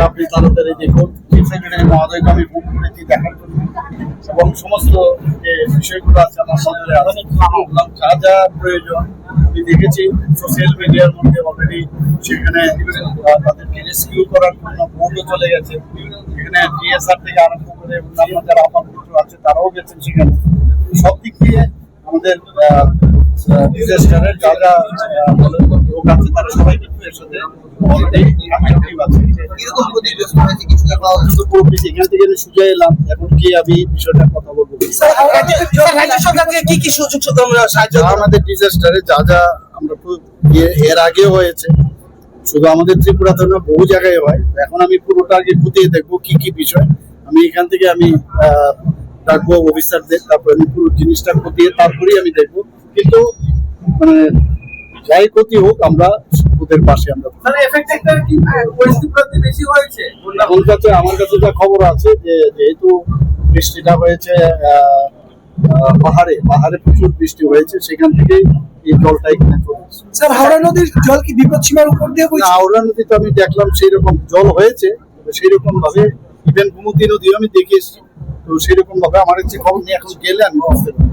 আপনি তাড়াতাড়ি দেখুন। চিফ সেক্রেটারি মহোদয়কে আমি ফোন করেছি দেখার জন্য, এবং সমস্ত যে বিষয়গুলো আছে আমার সামনে যা যা প্রয়োজন আমি দেখেছি সোশ্যাল মিডিয়ার মধ্যে অলরেডি। সেখানে তাদেরকে রেস্কিউ করার জন্য বোটও চলে গেছে, সেখানে ডিএসআর থেকে আরম্ভ করে অন্যান্য যারা অপারেটর আছে তারাও গেছেন সেখানে। সব দিক দিয়ে আমাদের ডিজাস্টারের যা যা লোক আছে তারা সবাই কিন্তু এর সাথে অ্যাক্টিভ আছে। এরকম ক্ষতিগ্রস্ত হয়েছে কিছু না পাওয়া এখান থেকে সুজা এলাম, এখন কি আমি বিষয়টা কথা বলবো। রাজ্য সরকার থেকে কি কি সুযোগ সাহায্য আমাদের ডিজাস্টারে যা যা আমরা এর আগেও হয়েছে, শুধু আমাদের ত্রিপুরাতে না বহু জায়গায় হয়। এখন আমি পুরোটা আগে খতিয়ে দেখবো কি কি বিষয়। আমি এখান থেকে আমি ডাকবো অফিসারদের, তারপরে আমি পুরো জিনিসটা খতিয়ে তারপরেই আমি দেখবো। কিন্তু মানে যাই ক্ষতি হোক আমরা ওদের পাশে আমরা। আমার কাছে যা খবর আছে যে যেহেতু বৃষ্টিটা হয়েছে পাহাড়ে প্রচুর বৃষ্টি হয়েছে, সেখান থেকে এই জলটা এখানে চলে আসছে। স্যার, হাওড়া নদীর জল কি বিপদ সীমার উপর দিয়ে বইছে? হাওড়া নদী তো আমি দেখলাম সেই রকম জল হয়েছে, সেই রকম ভাবে ইভেন গোমতী নদীও আমি দেখে এসেছি। তো সেই রকম ভাবে আমার হচ্ছে খবর নিয়ে এখন গেলে আমি বুঝতে পারবো।